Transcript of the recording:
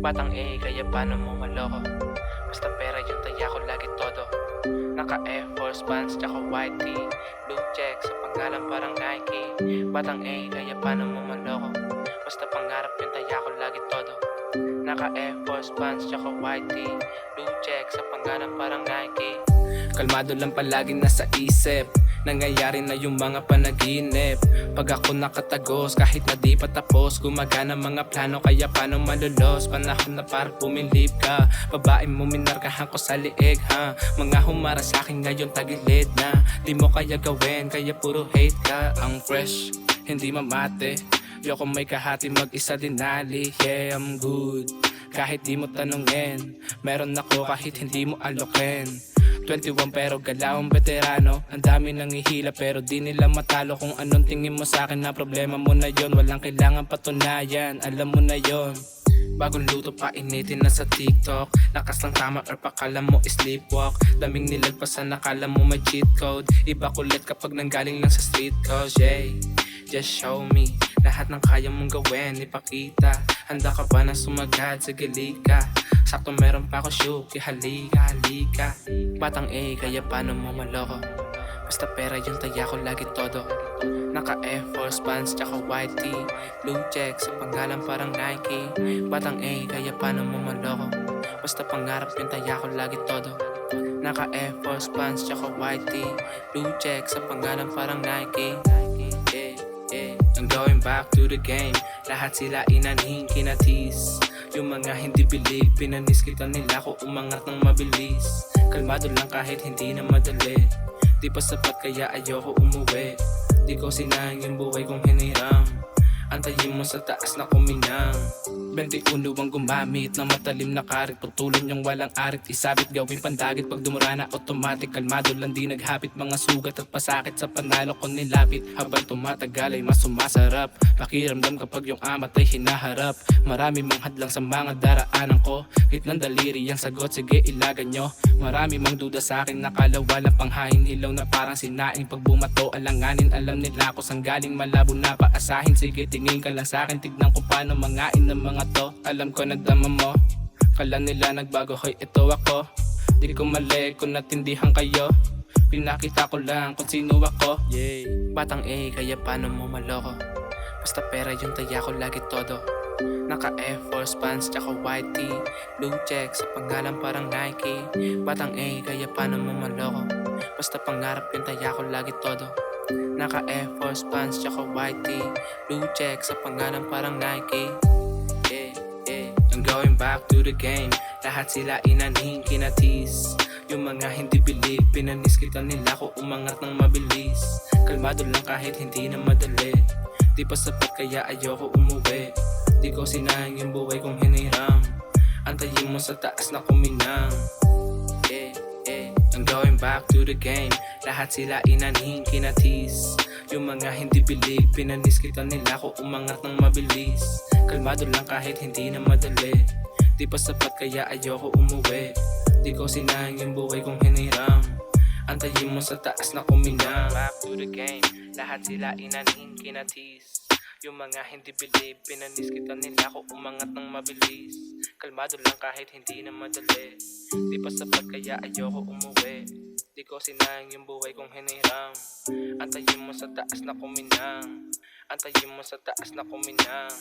Batang A, kaya paano mo maloko? Basta pera yung taya ko lagi todo. Naka Air Force Pants tsaka white tee, blue check sa pangalan parang Nike. Batang A, kaya paano mo maloko? Basta pangarap yung taya ko lagi todo. Naka Air Force Pants tsaka white tee, blue check sa pangalan parang Nike. Kalmado lang palaging nasa isip, nangyayari na yung mga panaginip. Pag ako nakatagos kahit na di pa tapos, gumagana mga plano kaya paano malulos. Panahon na para bumilip ka, babae mo minarkahan ko sa liig ha. Mga humara sa'kin ngayon tagilid na, di mo kaya gawin kaya puro hate ka. Ang fresh, hindi mamate, yoko may kahati mag-isa dinali. Yeah, I'm good, kahit di mo tanungin, meron ako kahit hindi mo alokin. 21 pero galawang veterano, ang dami nang ihila pero di nila matalo. Kung anong tingin mo sa'kin na problema mo na yon, walang kailangan patunayan, alam mo na yon. Bagong luto pa initin na sa TikTok, lakas lang tama or pakala mo sleepwalk. Daming nilagpasan nakala mo may cheat code, iba kulit kapag nanggaling lang sa street cause yeah. Just show me lahat ng kaya mong gawin, ipakita. Handa ka ba na sumagad sa galika? Sakto meron pa ako syuki, halika, halika. Batang A, kaya paano mo maloko? Basta pera yung taya ko lagi todo. Naka Air Force Pants tsaka white tee, blue check sa pangalan parang Nike. Batang A, kaya paano mo maloko? Basta pangarap yung taya ko lagi todo. Naka Air Force Pants tsaka white tee, blue check sa pangalan parang Nike. I'm going back to the game, lahat sila inanhing kinatis. Yung mga hindi believe, pinanis kita nila ko umangat ng mabilis. Kalmado lang kahit hindi na madali, di pa sapat kaya ayoko umuwi. Di ko sinayang yung buhay kong hiniram, antayin mo sa taas na kuminang. 21 ang gumamit ng matalim na karit, putulin yung walang arit, isabit gawing pandagit. Pag dumura na automatic, kalmado lang di naghapit. Mga sugat at pasakit sa panalo ko nilapit, habang tumatagal ay mas sumasarap. Pakiramdam kapag yung amat ay hinaharap, marami mang hadlang sa mga daraanan ko. Hit ng daliri ang sagot, sige ilagan nyo. Marami mang duda sa akin, nakala walang panghain, hilaw na parang sinaing. Pag bumato alanganin, alam nila ko sang galing, malabo na paasahin. Sige tingin ka lang sa akin, tignan ko paano mangain ng mga to. Alam ko nagdama mo, kala nila nagbago, hoy ito ako. Di ko mali kung natindihan kayo, pinakita ko lang kung sino ako. Yeah. Batang A, kaya paano mo maloko? Basta pera yung taya ko lagi todo. Naka Air Force Pants tsaka white tee, blue check sa pangalan parang Nike. Batang A, kaya paano mo maloko? Basta pangarap yung taya ko lagi todo. Naka Air Force Pants tsaka white tee, blue check sa pangalan parang Nike. I'm going back to the game, lahat sila inanhing kinatis. Yung mga hindi believe, pinanis kita nila ko umangat ng mabilis. Kalmado lang kahit hindi na madali, di pa sapat kaya ayoko umuwi. Di ko sinayang yung buhay kong hiniram, antayin mo sa taas na kuminang. I'm going back to the game, lahat sila inanhing kinatis. Yung mga hindi believe, pinanis kita nila ko umangat ng mabilis. Kalmado lang kahit hindi na madali, di pa sapat kaya ayoko umuwi. Di ko sinayang yung buhay kong hiniram, antayin mo sa taas na kuminang. Back to the game, lahat sila inanhing kinatis. Yung mga hindi believe, pinanis kita nila ko umangat ng mabilis. Kalmado lang kahit hindi na madali, di pa sapat kaya ayoko umuwi. Di ko sinayang yung buhay kong hiniram, antayin mo sa taas na kuminang. Antayin mo sa taas na kuminang.